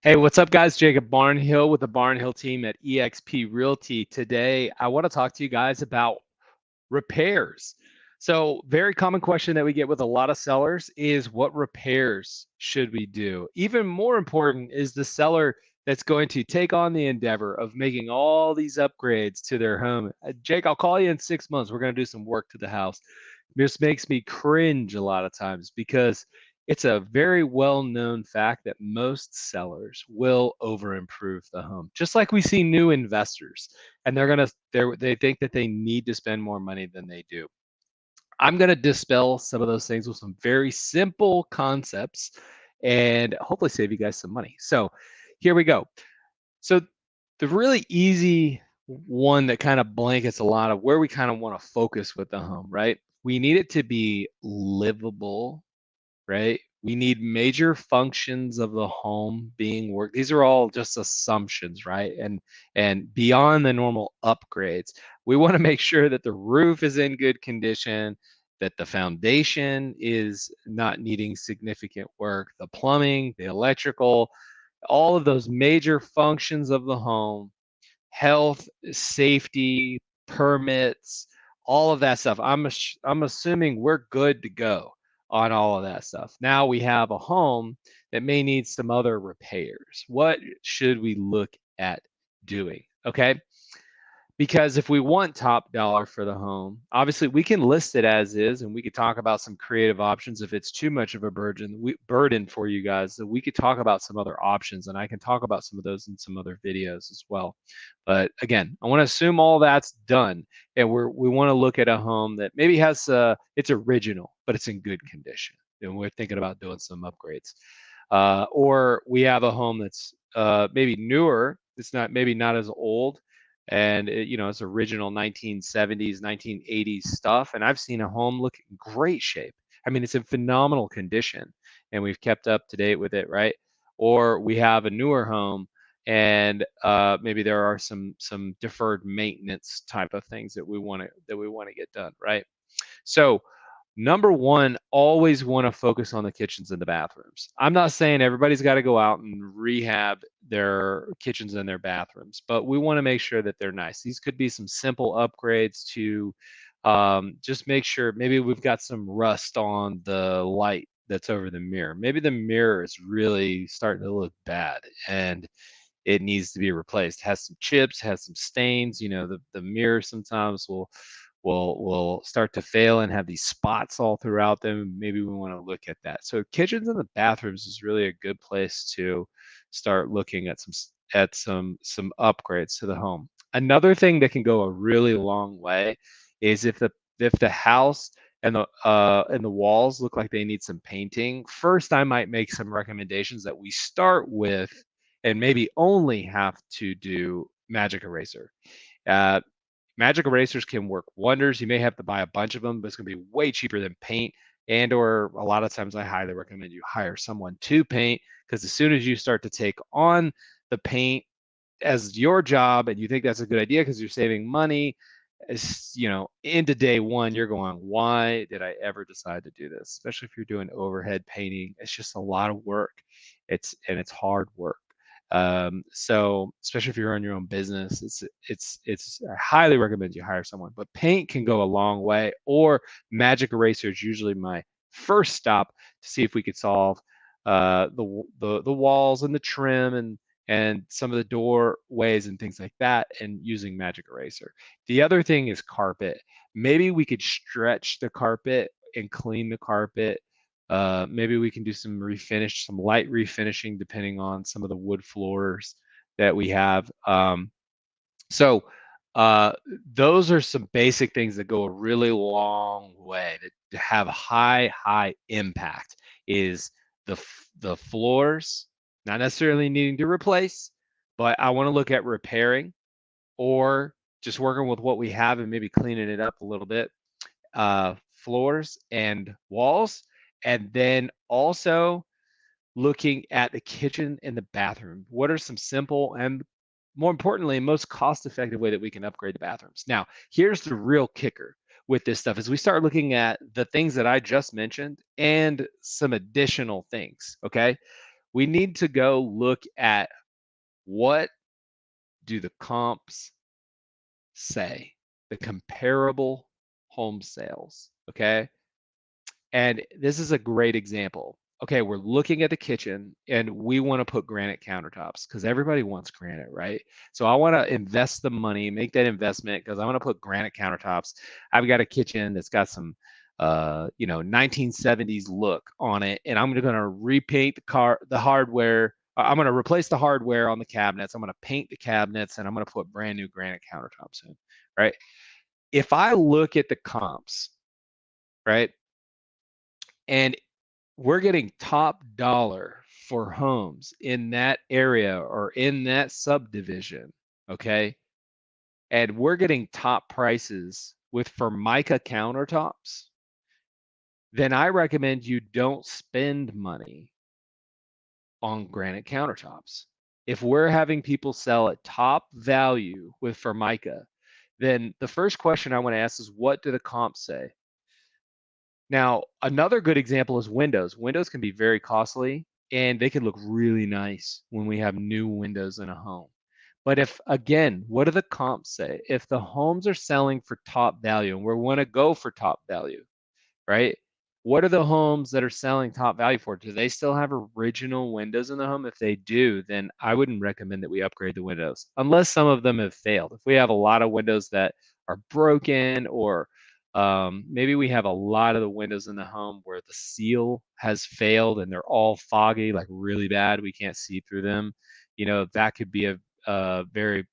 Hey, what's up, guys? Jacob Barnhill with the Barnhill Team at eXp Realty. Today, I want to talk to you guys about repairs. So, very common question that we get with a lot of sellers is what repairs should we do? Even more important is the seller that's going to take on the endeavor of making all these upgrades to their home. Jake, I'll call you in 6 months. We're going to do some work to the house. This makes me cringe a lot of times because it's a very well-known fact that most sellers will over improve the home. Just like we see new investors and they think that they need to spend more money than they do. I'm going to dispel some of those things with some very simple concepts and hopefully save you guys some money. So, here we go. So, the really easy one that kind of blankets a lot of where we kind of want to focus with the home, right? We need it to be livable, right? We need major functions of the home being worked. These are all just assumptions, right? And beyond the normal upgrades, we want to make sure that the roof is in good condition, that the foundation is not needing significant work, the plumbing, the electrical, all of those major functions of the home, health, safety, permits, all of that stuff. I'm assuming we're good to go on all of that stuff. Now we have a home that may need some other repairs. What should we look at doing? Okay, because if we want top dollar for the home, obviously we can list it as is, and we could talk about some creative options. If it's too much of a burden for you guys, that we could talk about some other options, and I can talk about some of those in some other videos as well. But again, I want to assume all that's done, and we want to look at a home that maybe has it's original, but it's in good condition, and we're thinking about doing some upgrades. Or we have a home that's maybe newer. It's not maybe not as old, and it's original 1970s 1980s stuff, and I've seen a home look in great shape. I mean, it's in phenomenal condition, and we've kept up to date with it, right? Or we have a newer home, and maybe there are some deferred maintenance type of things that we want to get done, right? So number one, always want to focus on the kitchens and the bathrooms. I'm not saying everybody's got to go out and rehab their kitchens and their bathrooms, but we want to make sure that they're nice. These could be some simple upgrades to just make sure maybe we've got some rust on the light that's over the mirror. Maybe the mirror is really starting to look bad and it needs to be replaced. It has some chips, has some stains. The mirror sometimes will start to fail and have these spots all throughout them. Maybe we want to look at that. So kitchens and the bathrooms is really a good place to start looking at some upgrades to the home. Another thing that can go a really long way is if the house and the walls look like they need some painting. First, I might make some recommendations that we start with and maybe only have to do magic eraser. Uh, Magic erasers can work wonders. You may have to buy a bunch of them, but it's going to be way cheaper than paint. And or a lot of times I highly recommend you hire someone to paint, because as soon as you start to take on the paint as your job and you think that's a good idea because you're saving money, into day one, you're going, why did I ever decide to do this? Especially if you're doing overhead painting, it's just a lot of work. It's hard work. So especially if you're on your own business, I highly recommend you hire someone. But paint can go a long way, or magic eraser is usually my first stop to see if we could solve the walls and the trim and some of the doorways and things like that, and using magic eraser. The other thing is carpet. Maybe we could stretch the carpet and clean the carpet. Maybe we can do some light refinishing, depending on some of the wood floors that we have. So uh, those are some basic things that go a really long way that have high impact. Is the floors, not necessarily needing to replace, but I want to look at repairing or just working with what we have and maybe cleaning it up a little bit. Floors and walls, and then also looking at the kitchen and the bathroom. What are some simple and, more importantly, most cost-effective way that we can upgrade the bathrooms? Now, here's the real kicker with this stuff: is we start looking at the things that I just mentioned and some additional things. Okay, we need to go look at what do the comps say, the comparable home sales, okay? And this is a great example. Okay, we're looking at the kitchen and we want to put granite countertops because everybody wants granite, right? So I want to invest the money, make that investment because I want to put granite countertops. I've got a kitchen that's got some 1970s look on it, and I'm going to repaint the hardware. I'm going to replace the hardware on the cabinets. I'm going to paint the cabinets and I'm going to put brand new granite countertops in, right? If I look at the comps, right? And we're getting top dollar for homes in that area or in that subdivision, okay? And we're getting top prices with Formica countertops, then I recommend you don't spend money on granite countertops. If we're having people sell at top value with Formica, then the first question I want to ask is, what do the comps say? Now, another good example is windows. Windows can be very costly and they can look really nice when we have new windows in a home. But if, again, what do the comps say? If the homes are selling for top value and we want to go for top value, right? What are the homes that are selling top value for? Do they still have original windows in the home? If they do, then I wouldn't recommend that we upgrade the windows unless some of them have failed. If we have a lot of windows that are broken, or maybe we have a lot of the windows in the home where the seal has failed and they're all foggy, like really bad, we can't see through them, that could be a very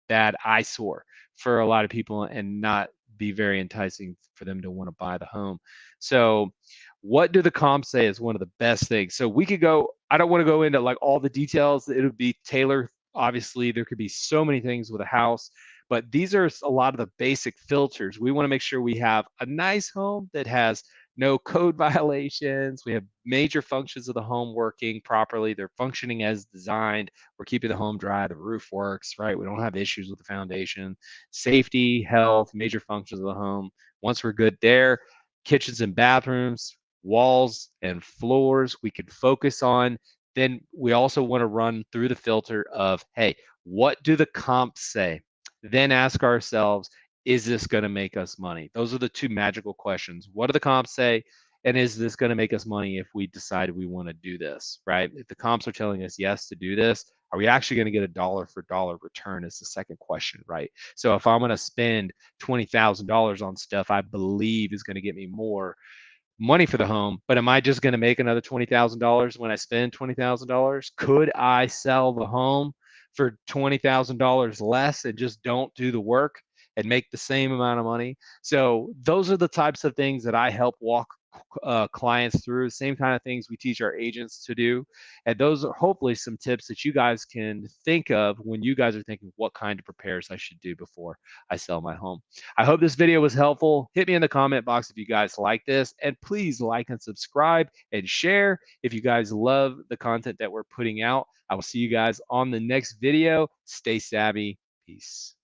bad eyesore for a lot of people and not be very enticing for them to want to buy the home. So what do the comps say is one of the best things? So we could go, I don't want to go into like all the details. It would be Taylor. Obviously, there could be so many things with a house, but these are a lot of the basic filters. We want to make sure we have a nice home that has no code violations. We have major functions of the home working properly. They're functioning as designed. We're keeping the home dry. The roof works, right? We don't have issues with the foundation. Safety, health, major functions of the home. Once we're good there, kitchens and bathrooms, walls and floors, we can focus on. Then we also want to run through the filter of, hey, what do the comps say? Then ask ourselves, is this going to make us money? Those are the two magical questions. What do the comps say? And is this going to make us money if we decide we want to do this, right? If the comps are telling us yes to do this, are we actually going to get a dollar for dollar return is the second question, right? So if I'm going to spend $20,000 on stuff I believe is going to get me more money for the home, but am I just going to make another $20,000 when I spend $20,000? Could I sell the home for $20,000 less and just don't do the work and make the same amount of money? So those are the types of things that I help walk clients through. Same kind of things we teach our agents to do. And those are hopefully some tips that you guys can think of when you guys are thinking what kind of repairs I should do before I sell my home. I hope this video was helpful. Hit me in the comment box if you guys like this, and please like and subscribe and share if you guys love the content that we're putting out. I will see you guys on the next video. Stay savvy. Peace.